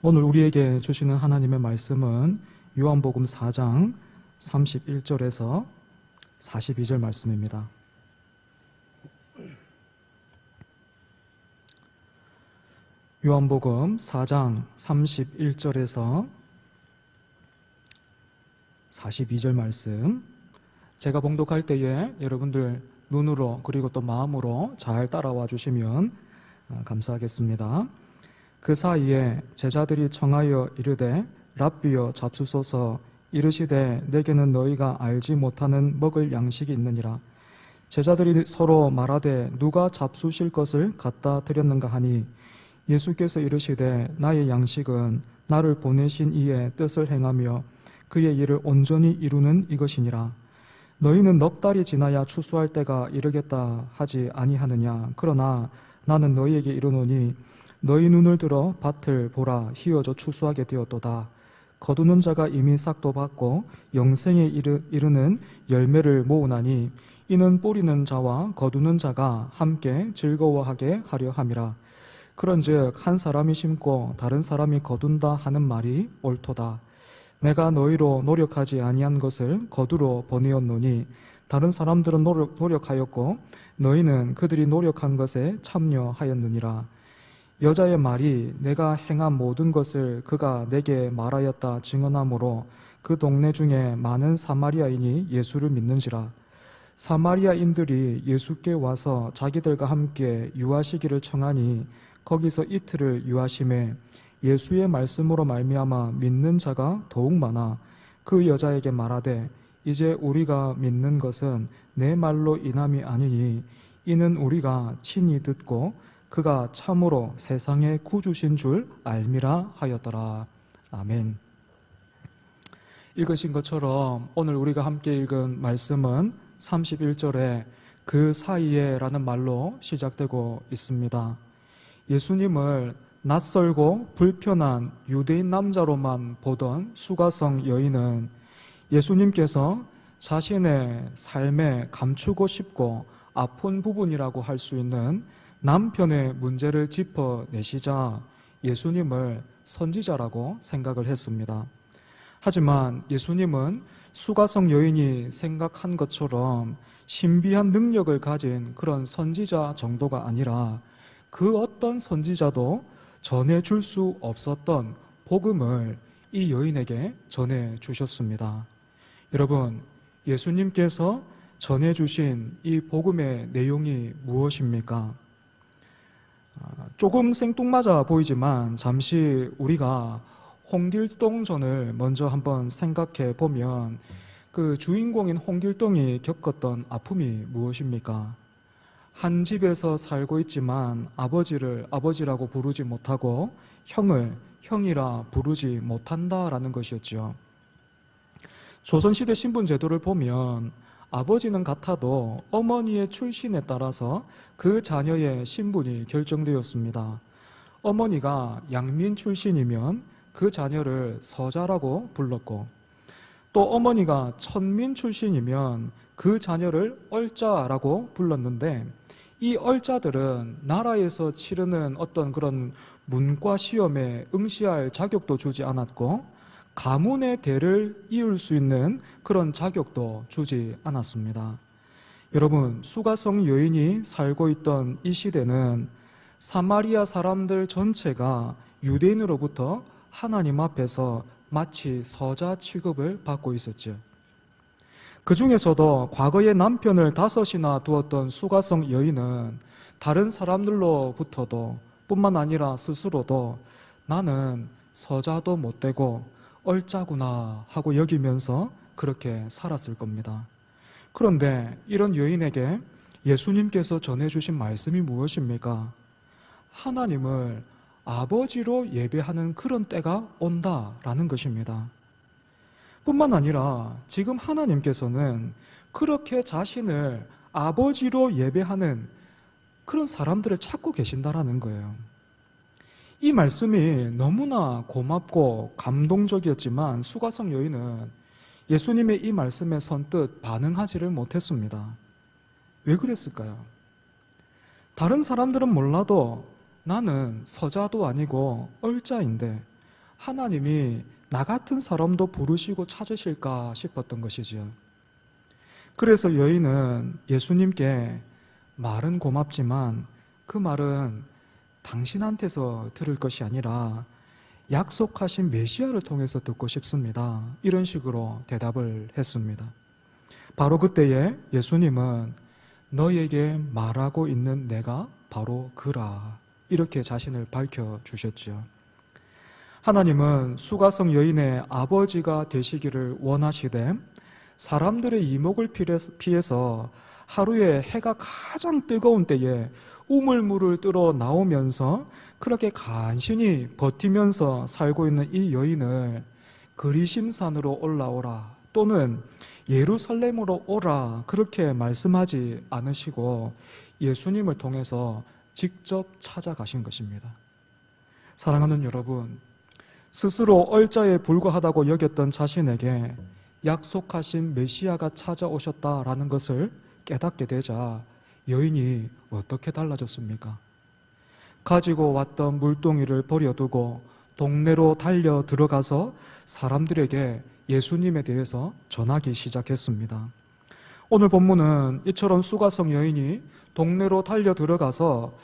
오늘 우리에게 주시는 하나님의 말씀은 요한복음 4장 31절에서 42절 말씀입니다. 요한복음 4장 31절에서 42절 말씀, 제가 봉독할 때에 여러분들 눈으로 그리고 또 마음으로 잘 따라와 주시면 감사하겠습니다. 그 사이에 제자들이 청하여 이르되 랍비여 잡수소서. 이르시되 내게는 너희가 알지 못하는 먹을 양식이 있느니라. 제자들이 서로 말하되 누가 잡수실 것을 갖다 드렸는가 하니 예수께서 이르시되 나의 양식은 나를 보내신 이의 뜻을 행하며 그의 일을 온전히 이루는 이것이니라. 너희는 넉 달이 지나야 추수할 때가 이르겠다 하지 아니하느냐. 그러나 나는 너희에게 이르노니 너희 눈을 들어 밭을 보라. 희어져 추수하게 되었도다. 거두는 자가 이미 싹도 받고 영생에 이르는 열매를 모으나니 이는 뿌리는 자와 거두는 자가 함께 즐거워하게 하려 함이라. 그런즉 한 사람이 심고 다른 사람이 거둔다 하는 말이 옳도다. 내가 너희로 노력하지 아니한 것을 거두러 보내었노니 다른 사람들은 노력하였고 너희는 그들이 노력한 것에 참여하였느니라. 여자의 말이 내가 행한 모든 것을 그가 내게 말하였다 증언하므로 그 동네 중에 많은 사마리아인이 예수를 믿는지라. 사마리아인들이 예수께 와서 자기들과 함께 유하시기를 청하니 거기서 이틀을 유하심에 예수의 말씀으로 말미암아 믿는 자가 더욱 많아 그 여자에게 말하되 이제 우리가 믿는 것은 내 말로 인함이 아니니 이는 우리가 친히 듣고 그가 참으로 세상의 구주신 줄 알미라 하였더라. 아멘. 읽으신 것처럼 오늘 우리가 함께 읽은 말씀은 31절에 그 사이에 라는 말로 시작되고 있습니다. 예수님을 낯설고 불편한 유대인 남자로만 보던 수가성 여인은 예수님께서 자신의 삶에 감추고 싶고 아픈 부분이라고 할 수 있는 남편의 문제를 짚어내시자 예수님을 선지자라고 생각을 했습니다. 하지만 예수님은 수가성 여인이 생각한 것처럼 신비한 능력을 가진 그런 선지자 정도가 아니라 그 어떤 선지자도 전해줄 수 없었던 복음을 이 여인에게 전해주셨습니다. 여러분, 예수님께서 전해주신 이 복음의 내용이 무엇입니까? 조금 생뚱맞아 보이지만 잠시 우리가 홍길동전을 먼저 한번 생각해 보면 그 주인공인 홍길동이 겪었던 아픔이 무엇입니까? 한 집에서 살고 있지만 아버지를 아버지라고 부르지 못하고 형을 형이라 부르지 못한다라는 것이었죠. 조선시대 신분제도를 보면 아버지는 같아도 어머니의 출신에 따라서 그 자녀의 신분이 결정되었습니다. 어머니가 양민 출신이면 그 자녀를 서자라고 불렀고 또 어머니가 천민 출신이면 그 자녀를 얼자라고 불렀는데 이 얼자들은 나라에서 치르는 어떤 그런 문과 시험에 응시할 자격도 주지 않았고 가문의 대를 이을 수 있는 그런 자격도 주지 않았습니다. 여러분, 수가성 여인이 살고 있던 이 시대는 사마리아 사람들 전체가 유대인으로부터 하나님 앞에서 마치 서자 취급을 받고 있었죠. 그 중에서도 과거에 남편을 5이나 두었던 수가성 여인은 다른 사람들로부터도 뿐만 아니라 스스로도 나는 서자도 못 되고 얼자구나 하고 여기면서 그렇게 살았을 겁니다. 그런데 이런 여인에게 예수님께서 전해주신 말씀이 무엇입니까? 하나님을 아버지로 예배하는 그런 때가 온다라는 것입니다. 뿐만 아니라 지금 하나님께서는 그렇게 자신을 아버지로 예배하는 그런 사람들을 찾고 계신다라는 거예요. 이 말씀이 너무나 고맙고 감동적이었지만 수가성 여인은 예수님의 이 말씀에 선뜻 반응하지를 못했습니다. 왜 그랬을까요? 다른 사람들은 몰라도 나는 서자도 아니고 얼자인데 하나님이 나 같은 사람도 부르시고 찾으실까 싶었던 것이지요. 그래서 여인은 예수님께 말은 고맙지만 그 말은 당신한테서 들을 것이 아니라 약속하신 메시아를 통해서 듣고 싶습니다. 이런 식으로 대답을 했습니다. 바로 그때에 예수님은 너에게 말하고 있는 내가 바로 그라, 이렇게 자신을 밝혀주셨죠. 하나님은 수가성 여인의 아버지가 되시기를 원하시되 사람들의 이목을 피해서 하루에 해가 가장 뜨거운 때에 우물물을 뚫어 나오면서 그렇게 간신히 버티면서 살고 있는 이 여인을 그리심산으로 올라오라 또는 예루살렘으로 오라 그렇게 말씀하지 않으시고 예수님을 통해서 직접 찾아가신 것입니다. 사랑하는 여러분, 스스로 얼자에 불과하다고 여겼던 자신에게 약속하신 메시아가 찾아오셨다라는 것을 깨닫게 되자 여인이 어떻게 달라졌습니까? 가지고 왔던 물동이를 버려두고 동네로 달려 들어가서 사람들에게 예수님에 대해서 전하기 시작했습니다. 오늘 본문은 이처럼 수가성 여인이 동네로 달려 들어가서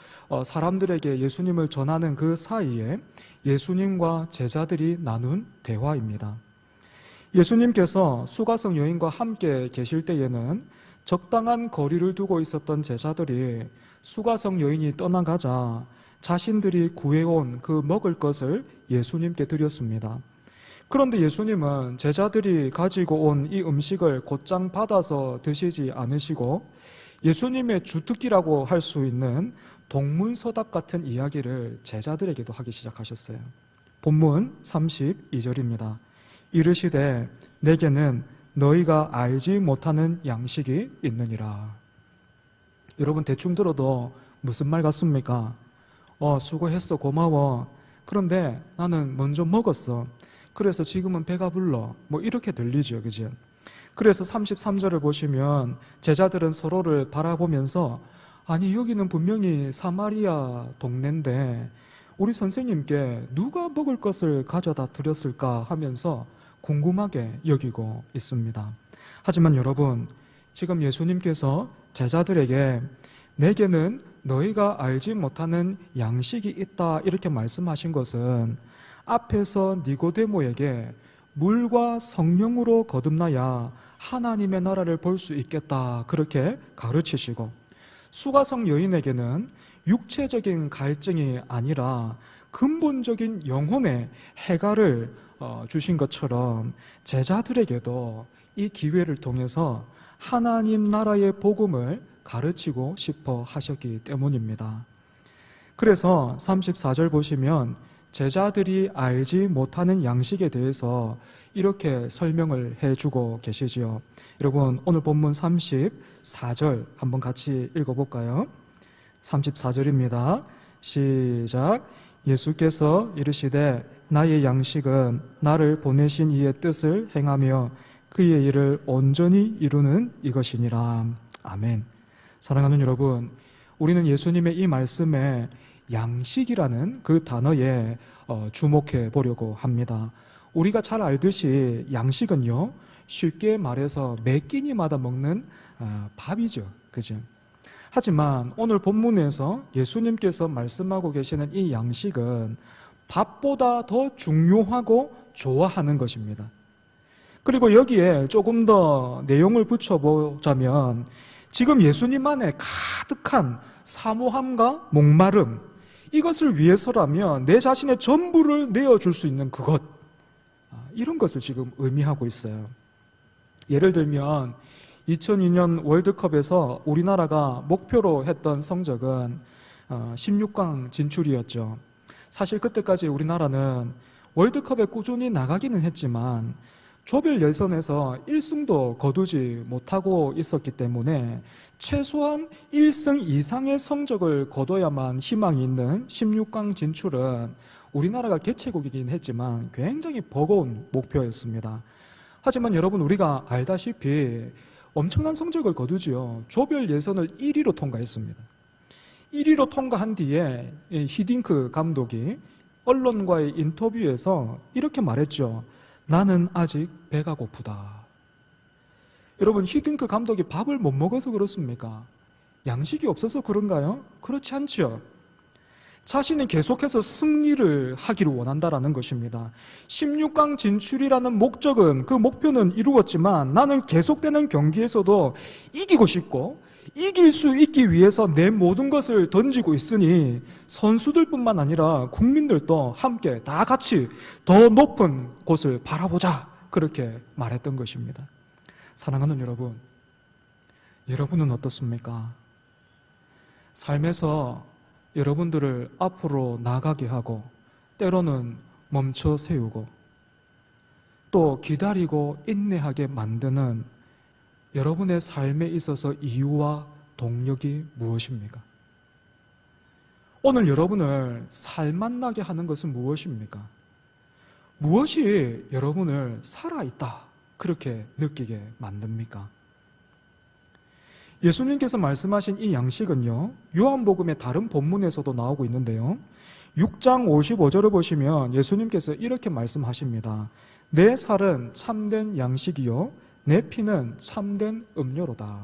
사람들에게 예수님을 전하는 그 사이에 예수님과 제자들이 나눈 대화입니다. 예수님께서 수가성 여인과 함께 계실 때에는 적당한 거리를 두고 있었던 제자들이 수가성 여인이 떠나가자 자신들이 구해온 그 먹을 것을 예수님께 드렸습니다. 그런데 예수님은 제자들이 가지고 온 이 음식을 곧장 받아서 드시지 않으시고 예수님의 주특기라고 할 수 있는 동문서답 같은 이야기를 제자들에게도 하기 시작하셨어요. 본문 32절입니다. 이르시되 내게는 너희가 알지 못하는 양식이 있느니라. 여러분 대충 들어도 무슨 말 같습니까? 수고했어, 고마워. 그런데 나는 먼저 먹었어. 그래서 지금은 배가 불러. 이렇게 들리죠, 그죠? 그래서 33절을 보시면 제자들은 서로를 바라보면서 아니 여기는 분명히 사마리아 동네인데 우리 선생님께 누가 먹을 것을 가져다 드렸을까 하면서 궁금하게 여기고 있습니다. 하지만 여러분, 지금 예수님께서 제자들에게 내게는 너희가 알지 못하는 양식이 있다 이렇게 말씀하신 것은 앞에서 니고데모에게 물과 성령으로 거듭나야 하나님의 나라를 볼 수 있겠다 그렇게 가르치시고 수가성 여인에게는 육체적인 갈증이 아니라 근본적인 영혼의 해갈을 주신 것처럼 제자들에게도 이 기회를 통해서 하나님 나라의 복음을 가르치고 싶어 하셨기 때문입니다. 그래서 34절 보시면 제자들이 알지 못하는 양식에 대해서 이렇게 설명을 해주고 계시지요. 여러분 오늘 본문 34절 한번 같이 읽어볼까요? 34절입니다. 시작. 예수께서 이르시되 나의 양식은 나를 보내신 이의 뜻을 행하며 그의 일을 온전히 이루는 이것이니라. 아멘. 사랑하는 여러분, 우리는 예수님의 이 말씀에 양식이라는 그 단어에 주목해 보려고 합니다. 우리가 잘 알듯이 양식은요, 쉽게 말해서 매 끼니마다 먹는 밥이죠. 그죠? 하지만 오늘 본문에서 예수님께서 말씀하고 계시는 이 양식은 밥보다 더 중요하고 좋아하는 것입니다. 그리고 여기에 조금 더 내용을 붙여보자면 지금 예수님 안에 가득한 사모함과 목마름, 이것을 위해서라면 내 자신의 전부를 내어줄 수 있는 그것, 이런 것을 지금 의미하고 있어요. 예를 들면 2002년 월드컵에서 우리나라가 목표로 했던 성적은 16강 진출이었죠. 사실 그때까지 우리나라는 월드컵에 꾸준히 나가기는 했지만 조별 예선에서 1승도 거두지 못하고 있었기 때문에 최소한 1승 이상의 성적을 거둬야만 희망이 있는 16강 진출은 우리나라가 개최국이긴 했지만 굉장히 버거운 목표였습니다. 하지만 여러분 우리가 알다시피 엄청난 성적을 거두지요. 조별 예선을 1위로 통과했습니다. 1위로 통과한 뒤에 히딩크 감독이 언론과의 인터뷰에서 이렇게 말했죠. 나는 아직 배가 고프다. 여러분, 히딩크 감독이 밥을 못 먹어서 그렇습니까? 양식이 없어서 그런가요? 그렇지 않죠. 자신이 계속해서 승리를 하기를 원한다라는 것입니다. 16강 진출이라는 목적은, 그 목표는 이루었지만 나는 계속되는 경기에서도 이기고 싶고 이길 수 있기 위해서 내 모든 것을 던지고 있으니 선수들뿐만 아니라 국민들도 함께 다 같이 더 높은 곳을 바라보자, 그렇게 말했던 것입니다. 사랑하는 여러분, 여러분은 어떻습니까? 삶에서 여러분들을 앞으로 나가게 하고 때로는 멈춰 세우고 또 기다리고 인내하게 만드는 여러분의 삶에 있어서 이유와 동력이 무엇입니까? 오늘 여러분을 살맛나게 하는 것은 무엇입니까? 무엇이 여러분을 살아있다 그렇게 느끼게 만듭니까? 예수님께서 말씀하신 이 양식은요, 요한복음의 다른 본문에서도 나오고 있는데요, 6장 55절을 보시면 예수님께서 이렇게 말씀하십니다. 내 살은 참된 양식이요 내 피는 참된 음료로다.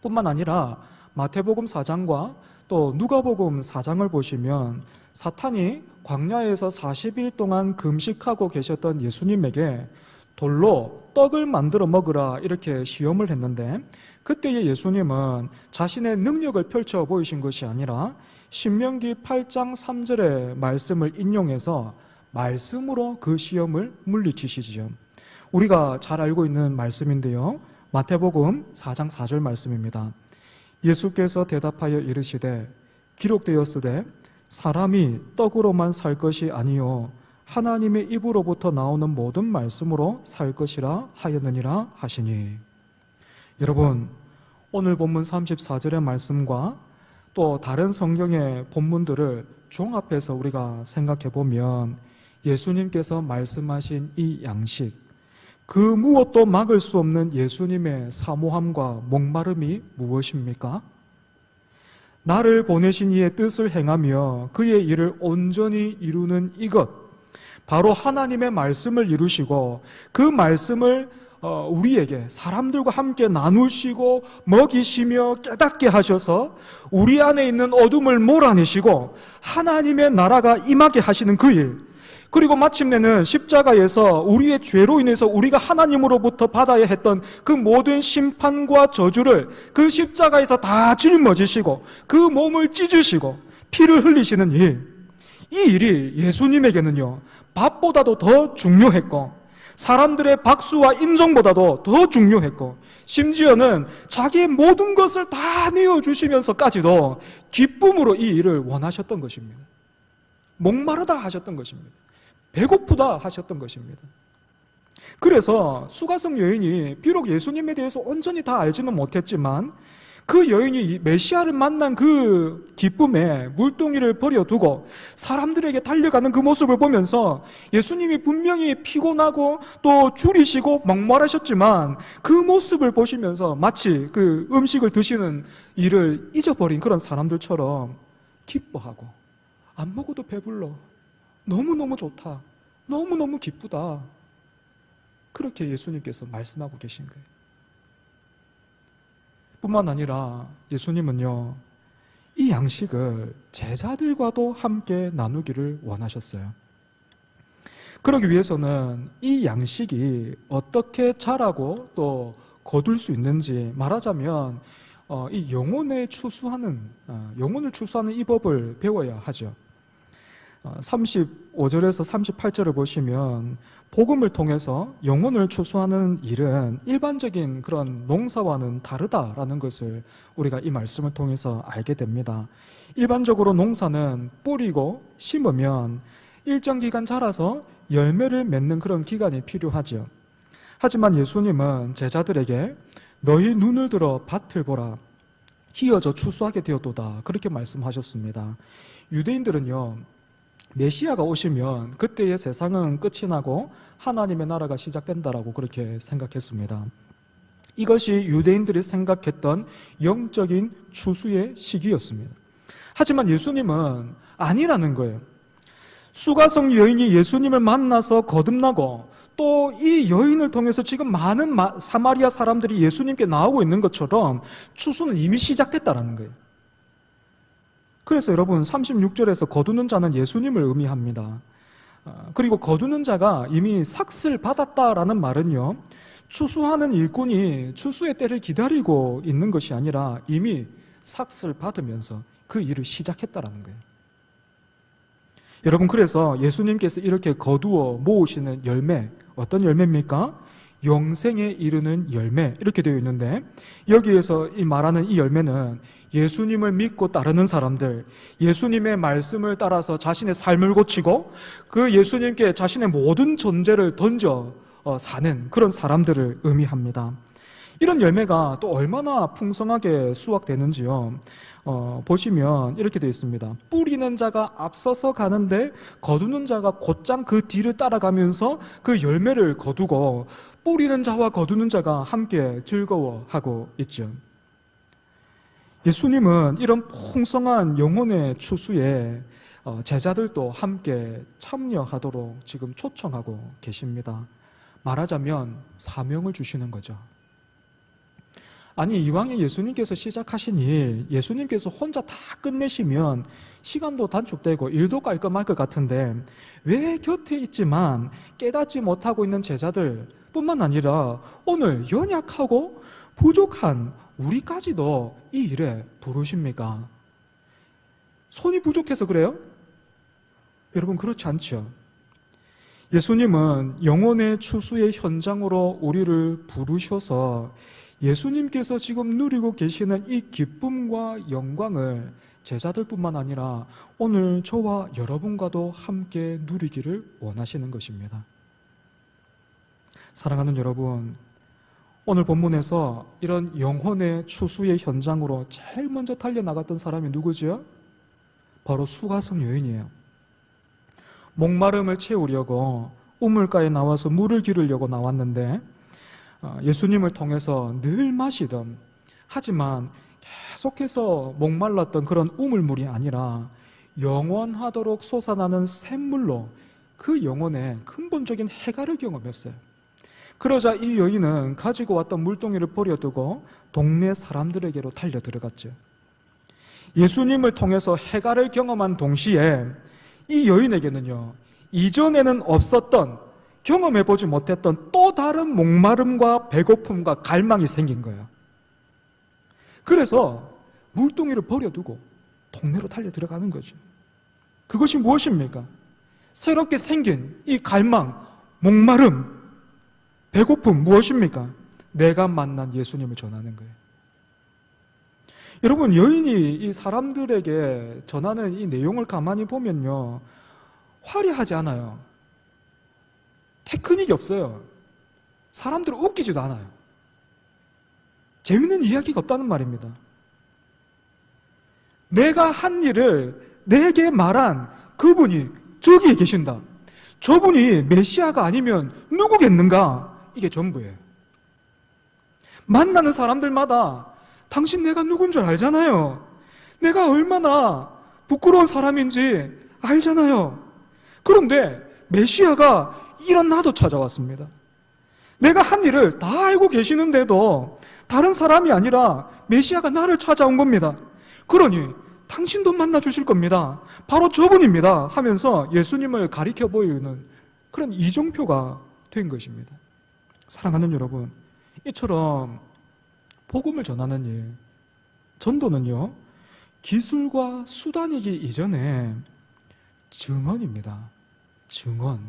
뿐만 아니라 마태복음 4장과 또 누가복음 4장을 보시면 사탄이 광야에서 40일 동안 금식하고 계셨던 예수님에게 돌로 떡을 만들어 먹으라 이렇게 시험을 했는데, 그때의 예수님은 자신의 능력을 펼쳐 보이신 것이 아니라 신명기 8장 3절의 말씀을 인용해서 말씀으로 그 시험을 물리치시지요. 우리가 잘 알고 있는 말씀인데요, 마태복음 4장 4절 말씀입니다. 예수께서 대답하여 이르시되 기록되었으되 사람이 떡으로만 살 것이 아니요 하나님의 입으로부터 나오는 모든 말씀으로 살 것이라 하였느니라 하시니. 여러분, 오늘 본문 34절의 말씀과 또 다른 성경의 본문들을 종합해서 우리가 생각해 보면 예수님께서 말씀하신 이 양식, 그 무엇도 막을 수 없는 예수님의 사모함과 목마름이 무엇입니까? 나를 보내신 이의 뜻을 행하며 그의 일을 온전히 이루는 이것, 바로 하나님의 말씀을 이루시고 그 말씀을 우리에게 사람들과 함께 나누시고 먹이시며 깨닫게 하셔서 우리 안에 있는 어둠을 몰아내시고 하나님의 나라가 임하게 하시는 그 일, 그리고 마침내는 십자가에서 우리의 죄로 인해서 우리가 하나님으로부터 받아야 했던 그 모든 심판과 저주를 그 십자가에서 다 짊어지시고 그 몸을 찢으시고 피를 흘리시는 일, 이 일이 예수님에게는요 밥보다도 더 중요했고 사람들의 박수와 인정보다도 더 중요했고 심지어는 자기의 모든 것을 다 내어주시면서까지도 기쁨으로 이 일을 원하셨던 것입니다. 목마르다 하셨던 것입니다. 배고프다 하셨던 것입니다. 그래서 수가성 여인이 비록 예수님에 대해서 온전히 다 알지는 못했지만 그 여인이 메시아를 만난 그 기쁨에 물동이를 버려두고 사람들에게 달려가는 그 모습을 보면서 예수님이 분명히 피곤하고 또 줄이시고 목마르셨지만 그 모습을 보시면서 마치 그 음식을 드시는 일을 잊어버린 그런 사람들처럼 기뻐하고, 안 먹어도 배불러, 너무너무 좋다, 너무너무 기쁘다, 그렇게 예수님께서 말씀하고 계신 거예요. 뿐만 아니라 예수님은요 이 양식을 제자들과도 함께 나누기를 원하셨어요. 그러기 위해서는 이 양식이 어떻게 자라고 또 거둘 수 있는지, 말하자면 이 영혼을 추수하는 이 법을 배워야 하죠. 35절에서 38절을 보시면 복음을 통해서 영혼을 추수하는 일은 일반적인 그런 농사와는 다르다라는 것을 우리가 이 말씀을 통해서 알게 됩니다. 일반적으로 농사는 뿌리고 심으면 일정 기간 자라서 열매를 맺는 그런 기간이 필요하죠. 하지만 예수님은 제자들에게 너희 눈을 들어 밭을 보라, 희어져 추수하게 되었도다, 그렇게 말씀하셨습니다. 유대인들은요 메시아가 오시면 그때의 세상은 끝이 나고 하나님의 나라가 시작된다라고 그렇게 생각했습니다. 이것이 유대인들이 생각했던 영적인 추수의 시기였습니다. 하지만 예수님은 아니라는 거예요. 수가성 여인이 예수님을 만나서 거듭나고 또 이 여인을 통해서 지금 많은 사마리아 사람들이 예수님께 나오고 있는 것처럼 추수는 이미 시작됐다라는 거예요. 그래서 여러분 36절에서 거두는 자는 예수님을 의미합니다. 그리고 거두는 자가 이미 삭슬 받았다라는 말은요, 추수하는 일꾼이 추수의 때를 기다리고 있는 것이 아니라 이미 삭슬 받으면서 그 일을 시작했다라는 거예요. 여러분, 그래서 예수님께서 이렇게 거두어 모으시는 열매, 어떤 열매입니까? 영생에 이르는 열매, 이렇게 되어 있는데, 여기에서 이 말하는 이 열매는 예수님을 믿고 따르는 사람들, 예수님의 말씀을 따라서 자신의 삶을 고치고 그 예수님께 자신의 모든 존재를 던져 사는 그런 사람들을 의미합니다. 이런 열매가 또 얼마나 풍성하게 수확되는지요. 보시면 이렇게 되어 있습니다. 뿌리는 자가 앞서서 가는데 거두는 자가 곧장 그 뒤를 따라가면서 그 열매를 거두고 뿌리는 자와 거두는 자가 함께 즐거워하고 있죠. 예수님은 이런 풍성한 영혼의 추수에 제자들도 함께 참여하도록 지금 초청하고 계십니다. 말하자면 사명을 주시는 거죠. 아니, 이왕에 예수님께서 시작하신 일, 예수님께서 혼자 다 끝내시면 시간도 단축되고 일도 깔끔할 것 같은데 왜 곁에 있지만 깨닫지 못하고 있는 제자들 뿐만 아니라 오늘 연약하고 부족한 우리까지도 이 일에 부르십니까? 손이 부족해서 그래요? 여러분, 그렇지 않죠. 예수님은 영혼의 추수의 현장으로 우리를 부르셔서 예수님께서 지금 누리고 계시는 이 기쁨과 영광을 제자들뿐만 아니라 오늘 저와 여러분과도 함께 누리기를 원하시는 것입니다. 사랑하는 여러분, 오늘 본문에서 이런 영혼의 추수의 현장으로 제일 먼저 달려나갔던 사람이 누구죠? 바로 수가성 여인이에요. 목마름을 채우려고 우물가에 나와서 물을 기르려고 나왔는데 예수님을 통해서 늘 마시던, 하지만 계속해서 목말랐던 그런 우물물이 아니라 영원하도록 솟아나는 샘물로 그 영혼의 근본적인 해갈을 경험했어요. 그러자 이 여인은 가지고 왔던 물동이를 버려두고 동네 사람들에게로 달려 들어갔죠. 예수님을 통해서 해갈을 경험한 동시에 이 여인에게는요, 이전에는 없었던, 경험해보지 못했던 또 다른 목마름과 배고픔과 갈망이 생긴 거예요. 그래서 물동이를 버려두고 동네로 달려 들어가는 거죠. 그것이 무엇입니까? 새롭게 생긴 이 갈망, 목마름, 배고픔 무엇입니까? 내가 만난 예수님을 전하는 거예요. 여러분, 여인이 이 사람들에게 전하는 이 내용을 가만히 보면요, 화려하지 않아요. 테크닉이 없어요. 사람들을 웃기지도 않아요. 재밌는 이야기가 없다는 말입니다. 내가 한 일을 내게 말한 그분이 저기에 계신다. 저분이 메시아가 아니면 누구겠는가? 이게 전부예요. 만나는 사람들마다 당신 내가 누군 줄 알잖아요. 내가 얼마나 부끄러운 사람인지 알잖아요. 그런데 메시아가 이런 나도 찾아왔습니다. 내가 한 일을 다 알고 계시는데도 다른 사람이 아니라 메시아가 나를 찾아온 겁니다. 그러니 당신도 만나 주실 겁니다. 바로 저분입니다 하면서 예수님을 가리켜 보이는 그런 이정표가 된 것입니다. 사랑하는 여러분, 이처럼 복음을 전하는 일, 전도는요, 기술과 수단이기 이전에 증언입니다. 증언.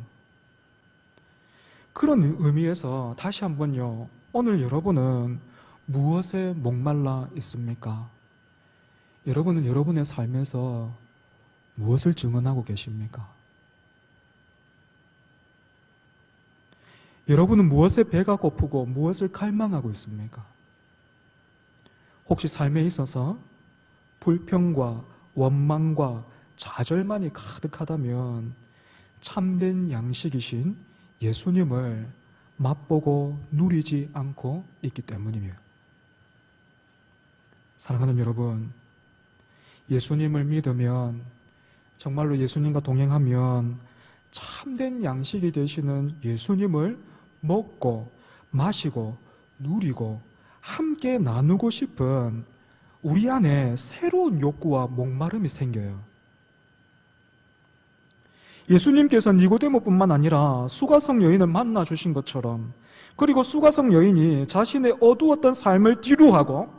그런 의미에서 다시 한번요, 오늘 여러분은 무엇에 목말라 있습니까? 여러분은 여러분의 삶에서 무엇을 증언하고 계십니까? 여러분은 무엇에 배가 고프고 무엇을 갈망하고 있습니까? 혹시 삶에 있어서 불평과 원망과 좌절만이 가득하다면 참된 양식이신 예수님을 맛보고 누리지 않고 있기 때문이에요. 사랑하는 여러분, 예수님을 믿으면 정말로 예수님과 동행하면 참된 양식이 되시는 예수님을 먹고 마시고 누리고 함께 나누고 싶은 우리 안에 새로운 욕구와 목마름이 생겨요. 예수님께서 니고데모뿐만 아니라 수가성 여인을 만나 주신 것처럼, 그리고 수가성 여인이 자신의 어두웠던 삶을 뒤로하고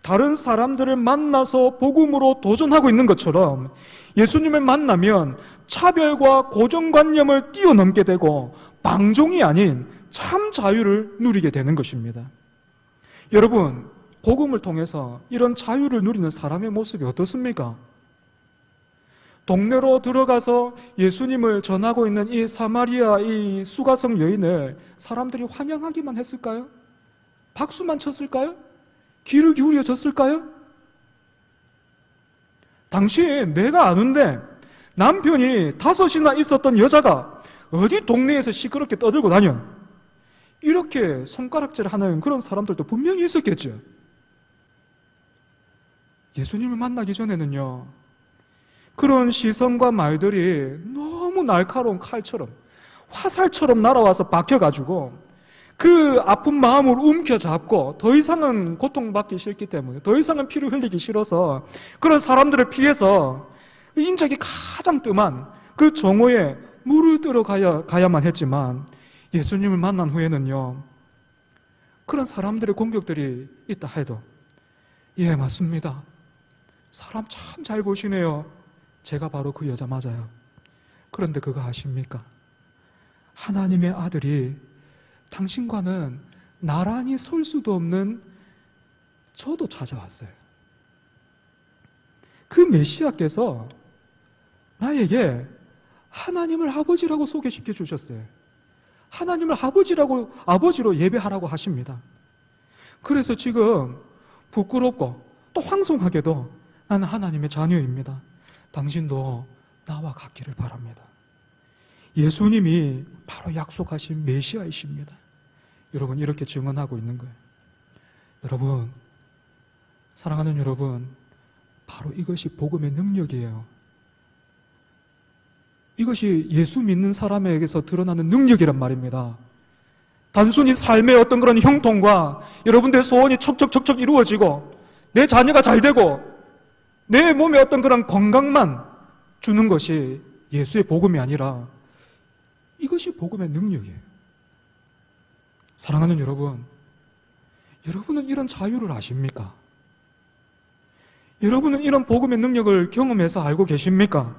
다른 사람들을 만나서 복음으로 도전하고 있는 것처럼 예수님을 만나면 차별과 고정관념을 뛰어넘게 되고 방종이 아닌 참 자유를 누리게 되는 것입니다. 여러분, 복음을 통해서 이런 자유를 누리는 사람의 모습이 어떻습니까? 동네로 들어가서 예수님을 전하고 있는 이 사마리아 이 수가성 여인을 사람들이 환영하기만 했을까요? 박수만 쳤을까요? 귀를 기울여 줬을까요? 당시에 내가 아는데 남편이 5이나 있었던 여자가 어디 동네에서 시끄럽게 떠들고 다녀, 이렇게 손가락질하는 그런 사람들도 분명히 있었겠죠. 예수님을 만나기 전에는요, 그런 시선과 말들이 너무 날카로운 칼처럼, 화살처럼 날아와서 박혀가지고 그 아픈 마음을 움켜잡고 더 이상은 고통받기 싫기 때문에, 더 이상은 피를 흘리기 싫어서 그런 사람들을 피해서 인적이 가장 뜸한 그 정오에 물을 들어가야만 했지만, 예수님을 만난 후에는요, 그런 사람들의 공격들이 있다 해도, 예, 맞습니다, 사람 참 잘 보시네요, 제가 바로 그 여자 맞아요. 그런데 그거 아십니까? 하나님의 아들이 당신과는 나란히 설 수도 없는 저도 찾아왔어요. 그 메시아께서 나에게 하나님을 아버지라고 소개시켜 주셨어요. 하나님을 아버지로 예배하라고 하십니다. 그래서 지금 부끄럽고 또 황송하게도 나는 하나님의 자녀입니다. 당신도 나와 같기를 바랍니다. 예수님이 바로 약속하신 메시아이십니다. 여러분, 이렇게 증언하고 있는 거예요. 여러분, 사랑하는 여러분, 바로 이것이 복음의 능력이에요. 이것이 예수 믿는 사람에게서 드러나는 능력이란 말입니다. 단순히 삶의 어떤 그런 형통과 여러분들의 소원이 척척척척 이루어지고 내 자녀가 잘 되고 내 몸에 어떤 그런 건강만 주는 것이 예수의 복음이 아니라 이것이 복음의 능력이에요. 사랑하는 여러분, 여러분은 이런 자유를 아십니까? 여러분은 이런 복음의 능력을 경험해서 알고 계십니까?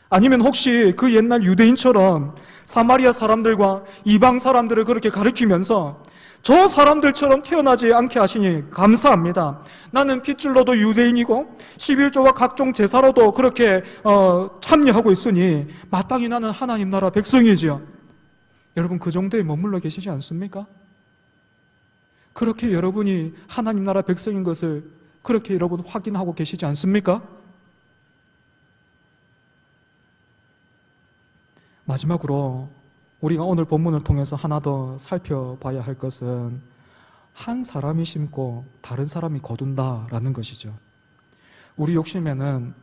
아니면 혹시 그 옛날 유대인처럼 사마리아 사람들과 이방 사람들을 그렇게 가르치면서 저 사람들처럼 태어나지 않게 하시니 감사합니다, 나는 핏줄로도 유대인이고 11조와 각종 제사로도 그렇게 참여하고 있으니 마땅히 나는 하나님 나라 백성이지요. 여러분, 그 정도에 머물러 계시지 않습니까? 그렇게 여러분이 하나님 나라 백성인 것을 그렇게 여러분 확인하고 계시지 않습니까? 마지막으로 우리가 오늘 본문을 통해서 하나 더 살펴봐야 할 것은 한 사람이 심고 다른 사람이 거둔다라는 것이죠. 우리 욕심에는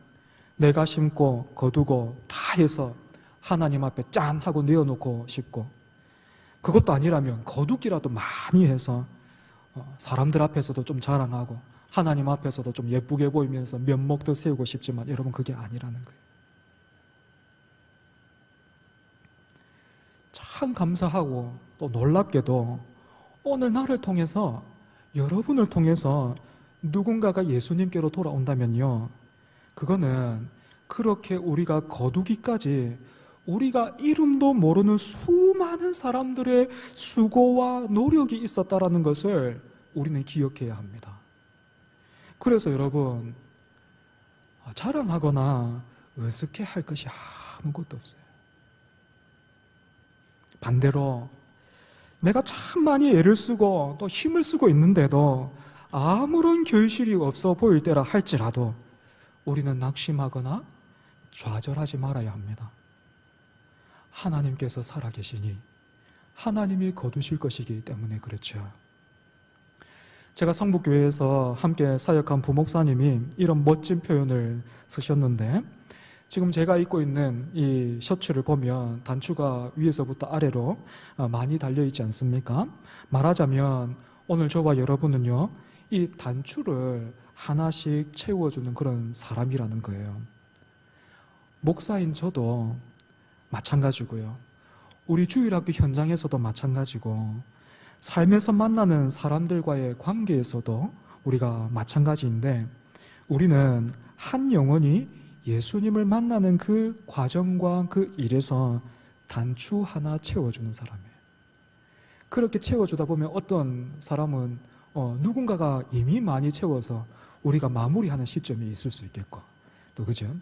내가 심고 거두고 다 해서 하나님 앞에 짠 하고 내어놓고 싶고, 그것도 아니라면 거두기라도 많이 해서 사람들 앞에서도 좀 자랑하고 하나님 앞에서도 좀 예쁘게 보이면서 면목도 세우고 싶지만, 여러분, 그게 아니라는 거예요. 참 감사하고 또 놀랍게도 오늘 나를 통해서, 여러분을 통해서 누군가가 예수님께로 돌아온다면요, 그거는 그렇게 우리가 거두기까지 우리가 이름도 모르는 수많은 사람들의 수고와 노력이 있었다라는 것을 우리는 기억해야 합니다. 그래서 여러분, 자랑하거나 으스케할 것이 아무것도 없어요. 반대로 내가 참 많이 애를 쓰고 또 힘을 쓰고 있는데도 아무런 결실이 없어 보일 때라 할지라도 우리는 낙심하거나 좌절하지 말아야 합니다. 하나님께서 살아계시니 하나님이 거두실 것이기 때문에 그렇죠. 제가 성북교회에서 함께 사역한 부목사님이 이런 멋진 표현을 쓰셨는데, 지금 제가 입고 있는 이 셔츠를 보면 단추가 위에서부터 아래로 많이 달려있지 않습니까? 말하자면 오늘 저와 여러분은요, 이 단추를 하나씩 채워주는 그런 사람이라는 거예요. 목사인 저도 마찬가지고요. 우리 주일학교 현장에서도 마찬가지고, 삶에서 만나는 사람들과의 관계에서도 우리가 마찬가지인데, 우리는 한 영혼이 예수님을 만나는 그 과정과 그 일에서 단추 하나 채워주는 사람이에요. 그렇게 채워주다 보면 어떤 사람은 누군가가 이미 많이 채워서 우리가 마무리하는 시점이 있을 수 있겠고, 또 그죠?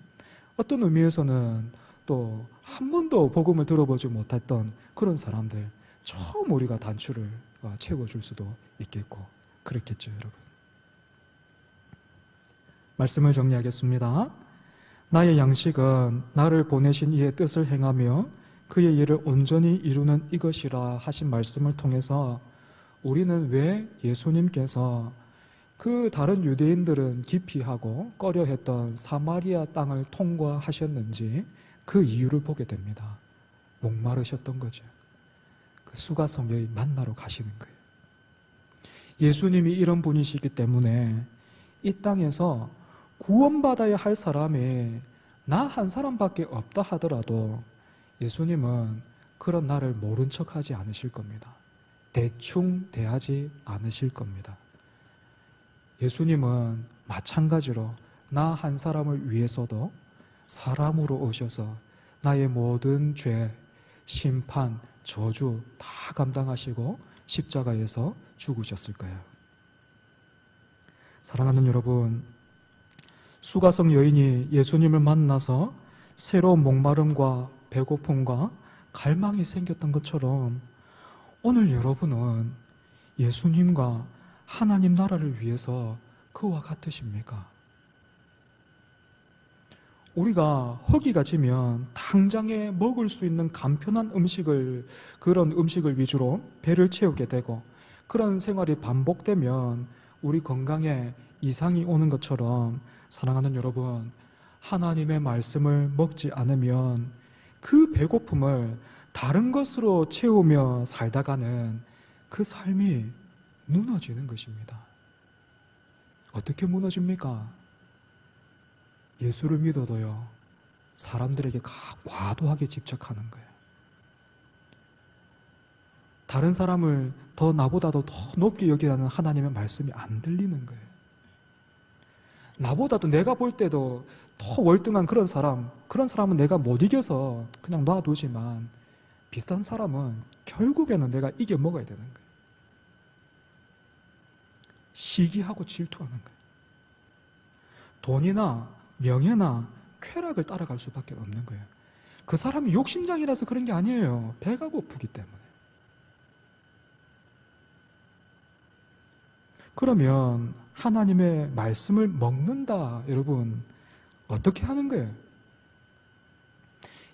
어떤 의미에서는 또 한 번도 복음을 들어보지 못했던 그런 사람들, 처음 우리가 단추를 채워줄 수도 있겠고, 그렇겠죠, 여러분. 말씀을 정리하겠습니다. 나의 양식은 나를 보내신 이의 뜻을 행하며 그의 일을 온전히 이루는 이것이라 하신 말씀을 통해서 우리는 왜 예수님께서 그 다른 유대인들은 기피하고 꺼려했던 사마리아 땅을 통과하셨는지 그 이유를 보게 됩니다. 목마르셨던 거죠. 그 수가성 여인 만나러 가시는 거예요. 예수님이 이런 분이시기 때문에 이 땅에서 구원받아야 할 사람이 나 한 사람밖에 없다 하더라도 예수님은 그런 나를 모른 척하지 않으실 겁니다. 대충 대하지 않으실 겁니다. 예수님은 마찬가지로 나 한 사람을 위해서도 사람으로 오셔서 나의 모든 죄, 심판, 저주 다 감당하시고 십자가에서 죽으셨을 거예요. 사랑하는 여러분, 수가성 여인이 예수님을 만나서 새로운 목마름과 배고픔과 갈망이 생겼던 것처럼 오늘 여러분은 예수님과 하나님 나라를 위해서 그와 같으십니까? 우리가 허기가 지면 당장에 먹을 수 있는 간편한 그런 음식을 위주로 배를 채우게 되고, 그런 생활이 반복되면 우리 건강에 이상이 오는 것처럼, 사랑하는 여러분, 하나님의 말씀을 먹지 않으면 그 배고픔을 다른 것으로 채우며 살다가는 그 삶이 무너지는 것입니다. 어떻게 무너집니까? 예수를 믿어도요, 사람들에게 과도하게 집착하는 거예요. 다른 사람을 나보다도 더 높게 여기라는 하나님의 말씀이 안 들리는 거예요. 나보다도 내가 볼 때도 더 월등한 그런 사람은 내가 못 이겨서 그냥 놔두지만, 비슷한 사람은 결국에는 내가 이겨 먹어야 되는 거예요. 시기하고 질투하는 거예요. 돈이나 명예나 쾌락을 따라갈 수밖에 없는 거예요. 그 사람이 욕심장이라서 그런 게 아니에요. 배가 고프기 때문에. 그러면 하나님의 말씀을 먹는다, 여러분, 어떻게 하는 거예요?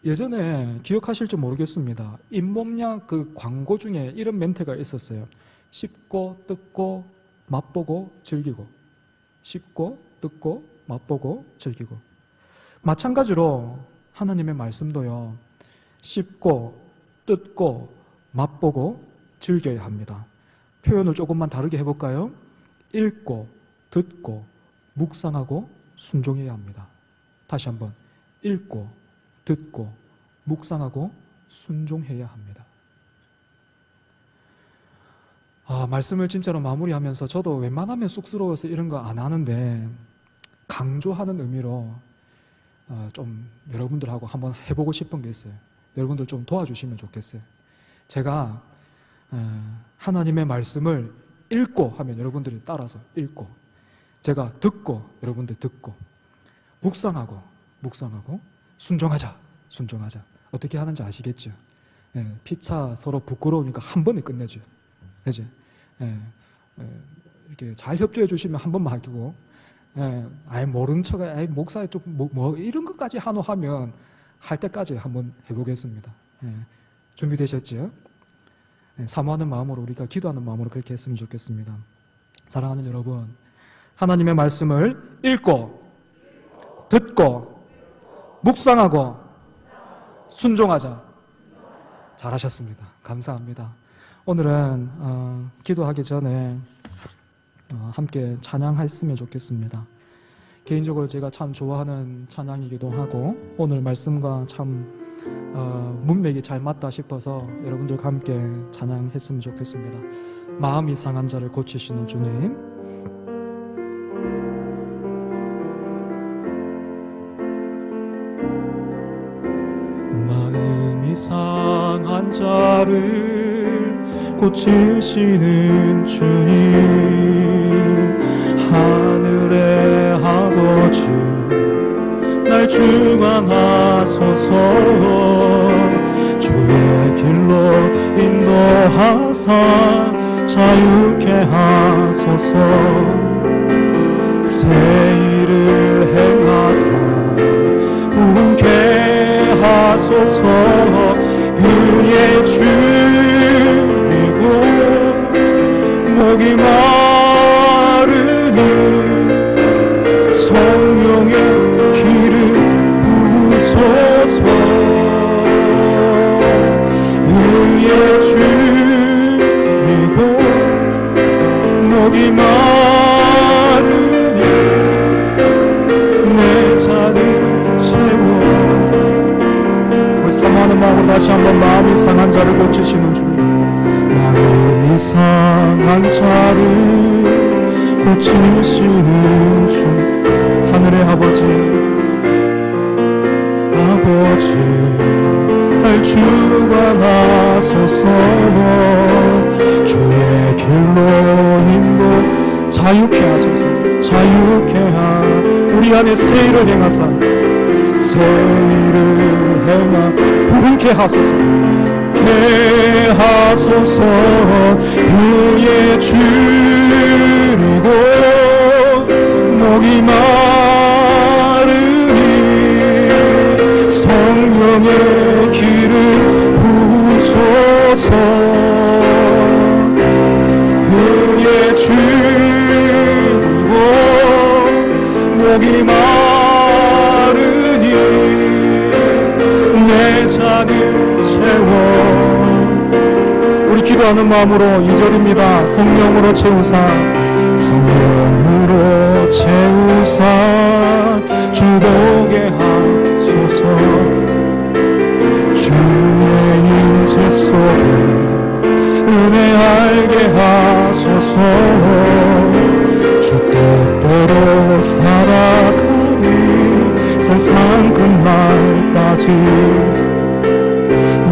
예전에 기억하실지 모르겠습니다. 잇몸약 그 광고 중에 이런 멘트가 있었어요. 씹고 뜯고 맛보고 즐기고, 씹고 뜯고 맛보고 즐기고. 마찬가지로 하나님의 말씀도요, 씹고 뜯고 맛보고 즐겨야 합니다. 표현을 조금만 다르게 해볼까요? 읽고 듣고 묵상하고 순종해야 합니다. 다시 한번, 읽고 듣고 묵상하고 순종해야 합니다. 말씀을 진짜로 마무리하면서 저도 웬만하면 쑥스러워서 이런 거 안 하는데, 강조하는 의미로 좀 여러분들하고 한번 해보고 싶은 게 있어요. 여러분들 좀 도와주시면 좋겠어요. 제가 하나님의 말씀을 읽고 하면 여러분들이 따라서 읽고, 제가 듣고 여러분들 듣고, 묵상하고 순종하자. 어떻게 하는지 아시겠죠? 피차 서로 부끄러우니까 한 번에 끝내죠. 그죠? 이렇게 잘 협조해 주시면 한 번만 할게고, 아예 모른 척, 목사에 좀 뭐 이런 것까지 하면 할 때까지 한번 해보겠습니다. 준비되셨죠? 사모하는 마음으로, 우리가 기도하는 마음으로 그렇게 했으면 좋겠습니다. 사랑하는 여러분, 하나님의 말씀을 읽고 듣고 묵상하고 순종하자. 잘하셨습니다. 감사합니다. 오늘은 기도하기 전에 함께 찬양했으면 좋겠습니다. 개인적으로 제가 참 좋아하는 찬양이기도 하고 오늘 말씀과 참 문맥이 잘 맞다 싶어서 여러분들과 함께 찬양했으면 좋겠습니다. 마음이 상한 자를 고치시는 주님. 마음이 상한 자를 고치시는 주님, 하늘의 아버지 날 중앙하소서. 주의 길로 인도하사 자유케 하소서. 새 일을 행하사 부흥케 하소서. 의에 줄이고 목이 마르니 성령의 기름 부으소서. 의에 줄이고 목이 마르니 내 잔을 채워. 우리 사모하는 마음으로 다시 한번 마음이 상한 자를 고치시는 주. 마음이 상한 자를 고치시는 주. 하늘의 아버지 날 주관하소서. 주의 길로 인도 자유케 하소서. 자유케 우리 안에 새 일을 행하사 새 일을 행하 부흥케 하소서. 게 하소서. 의에 줄이고 목이 마르니 성령의 기름 부으소서. 의에 줄이고 목이 마르니 내 잔을 채워. 우리 기도하는 마음으로 2절입니다. 성령으로 채우사. 성령으로 채우사 주보게 하소서. 주의 임재 속에 은혜 알게 하소서. 주 뜻대로 살아가리 세상 끝날까지.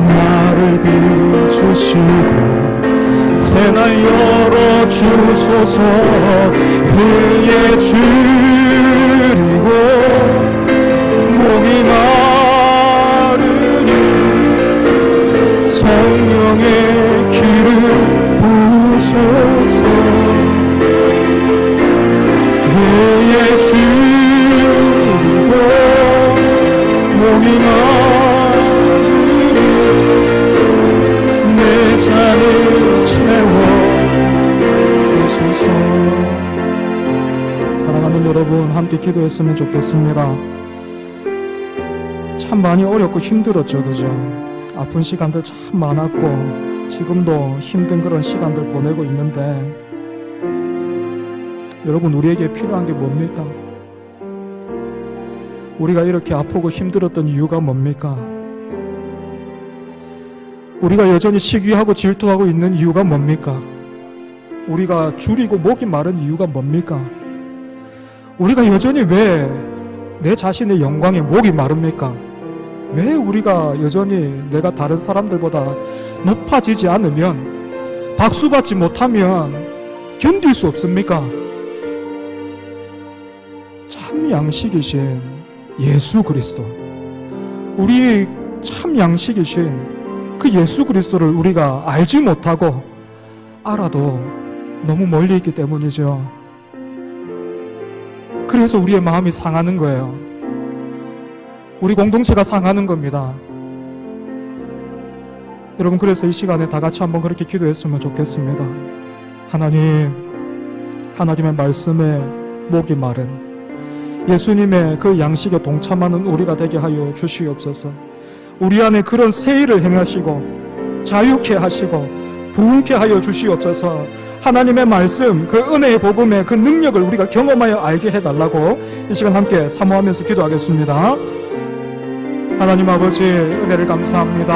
나를 비추시고 새날 열어주소서. 의에 줄이고 목이 마르니 성령의 기름 부으소서. 의에 줄이고 목이 마르니 내 잔을 채워 주소서. 사랑하는 여러분, 함께 기도했으면 좋겠습니다. 참 많이 어렵고 힘들었죠, 그죠? 아픈 시간들 참 많았고 지금도 힘든 그런 시간들 보내고 있는데, 여러분, 우리에게 필요한 게 뭡니까? 우리가 이렇게 아프고 힘들었던 이유가 뭡니까? 우리가 여전히 시기하고 질투하고 있는 이유가 뭡니까? 우리가 줄이고 목이 마른 이유가 뭡니까? 우리가 여전히 왜 내 자신의 영광에 목이 마릅니까? 왜 우리가 여전히 내가 다른 사람들보다 높아지지 않으면, 박수받지 못하면 견딜 수 없습니까? 참 양식이신 예수 그리스도, 우리 참 양식이신 그 예수 그리스도를 우리가 알지 못하고 알아도 너무 멀리 있기 때문이죠. 그래서 우리의 마음이 상하는 거예요. 우리 공동체가 상하는 겁니다. 여러분, 그래서 이 시간에 다 같이 한번 그렇게 기도했으면 좋겠습니다. 하나님, 하나님의 말씀에 목이 마른 예수님의 그 양식에 동참하는 우리가 되게 하여 주시옵소서. 우리 안에 그런 세일을 행하시고 자유케 하시고 부흥케 하여 주시옵소서. 하나님의 말씀, 그 은혜의 복음의 그 능력을 우리가 경험하여 알게 해달라고 이 시간 함께 사모하면서 기도하겠습니다. 하나님 아버지, 은혜를 감사합니다.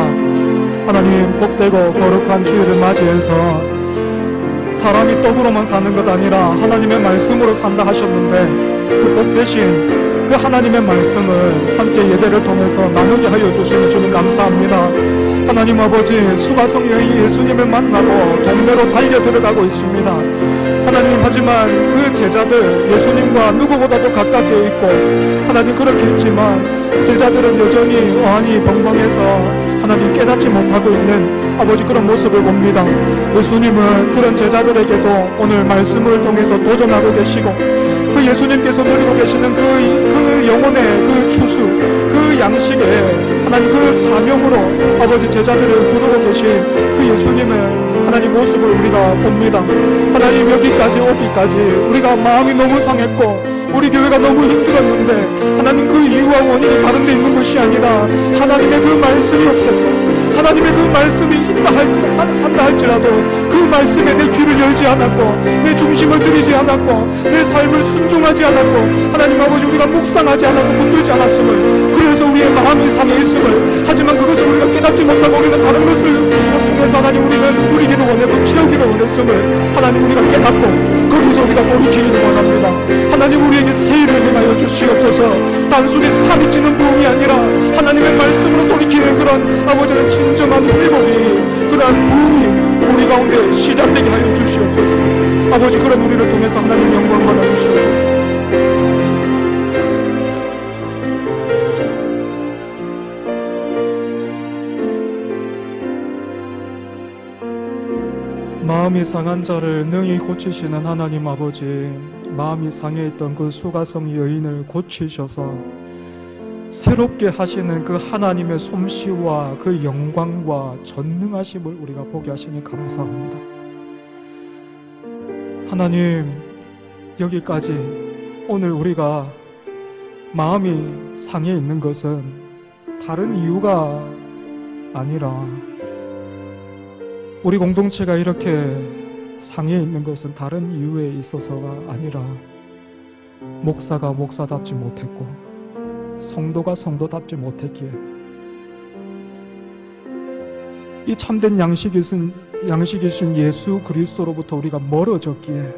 하나님, 복되고 거룩한 주일을 맞이해서 사람이 떡으로만 사는 것 아니라 하나님의 말씀으로 산다 하셨는데, 그 복되신 그 하나님의 말씀을 함께 예배를 통해서 나누게 하여 주시니 주님 감사합니다. 하나님 아버지, 수가성 여인이 예수님을 만나고 동네로 달려 들어가고 있습니다. 하나님, 하지만 그 제자들 예수님과 누구보다도 가깝게 있고, 하나님 그렇게 있지만 제자들은 여전히 어안이 벙벙해서 하나님 깨닫지 못하고 있는 아버지 그런 모습을 봅니다. 예수님은 그런 제자들에게도 오늘 말씀을 통해서 도전하고 계시고, 그 예수님께서 누리고 계시는 그 영혼의 그 추수, 그 양식에 하나님 그 사명으로 아버지 제자들을 부르고 계신 그 예수님의 하나님 모습을 우리가 봅니다. 하나님, 여기까지 오기까지 우리가 마음이 너무 상했고 우리 교회가 너무 힘들었는데, 하나님 그 이유와 원인이 다른 데 있는 것이 아니라 하나님의 그 말씀이 없었고, 하나님의 그 말씀이 한다 할지라도 그 말씀에 내 귀를 열지 않았고 내 중심을 들이지 않았고 내 삶을 순종하지 않았고, 하나님 아버지 우리가 묵상하지 않았고 붙들지 않았음을, 그래서 우리의 마음이 상해 있음을, 하지만 그것을 우리가 깨닫지 못하고 우리는 다른 것을 통해서 하나님 우리는 누리기를 원했고 채우기를 원했음을 하나님 우리가 깨닫고 거기서 우리가 돌이키기를 원합니다. 하나님, 우리에게 세일을 행하여 주시옵소서. 단순히 살이 찌는 부흥이 아니라 하나님의 말씀으로 돌이키는 그런 아버지의 진정한 회복이, 그러한 부흥이 우리 가운데 시작되게 하여 주시옵소서. 아버지, 그런 우리를 통해서 하나님 영광 받아 주시옵소서. 마음이 상한 자를 능히 고치시는 하나님 아버지, 마음이 상해있던 그 수가성 여인을 고치셔서 새롭게 하시는 그 하나님의 솜씨와 그 영광과 전능하심을 우리가 보게 하시니 감사합니다. 하나님, 여기까지 오늘 우리가 마음이 상해 있는 것은 다른 이유가 아니라, 우리 공동체가 이렇게 상해 있는 것은 다른 이유에 있어서가 아니라, 목사가 목사답지 못했고 성도가 성도답지 못했기에, 이 참된 양식이신 예수 그리스도로부터 우리가 멀어졌기에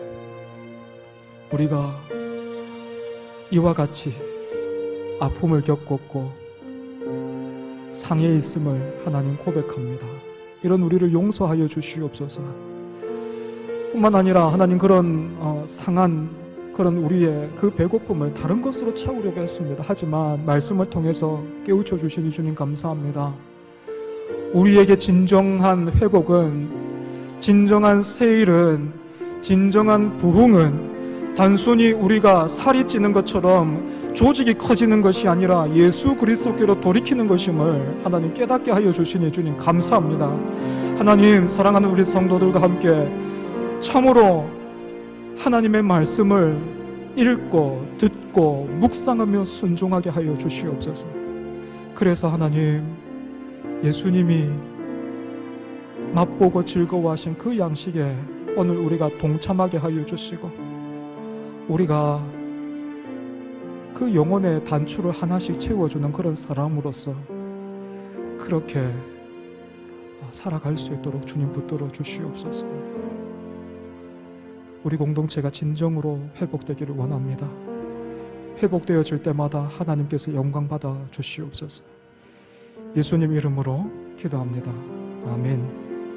우리가 이와 같이 아픔을 겪었고 상해 있음을 하나님 고백합니다. 이런 우리를 용서하여 주시옵소서. 뿐만 아니라 하나님, 그런 상한 그런 우리의 그 배고픔을 다른 것으로 채우려고 했습니다. 하지만 말씀을 통해서 깨우쳐 주시니 주님 감사합니다. 우리에게 진정한 회복은, 진정한 세일은, 진정한 부흥은 단순히 우리가 살이 찌는 것처럼 조직이 커지는 것이 아니라 예수 그리스도께로 돌이키는 것임을 하나님 깨닫게 하여 주시니 주님 감사합니다. 하나님, 사랑하는 우리 성도들과 함께 참으로 하나님의 말씀을 읽고 듣고 묵상하며 순종하게 하여 주시옵소서. 그래서 하나님, 예수님이 맛보고 즐거워하신 그 양식에 오늘 우리가 동참하게 하여 주시고, 우리가 그 영혼의 단추를 하나씩 채워주는 그런 사람으로서 그렇게 살아갈 수 있도록 주님 붙들어 주시옵소서. 우리 공동체가 진정으로 회복되기를 원합니다. 회복되어질 때마다 하나님께서 영광 받아 주시옵소서. 예수님 이름으로 기도합니다. 아멘.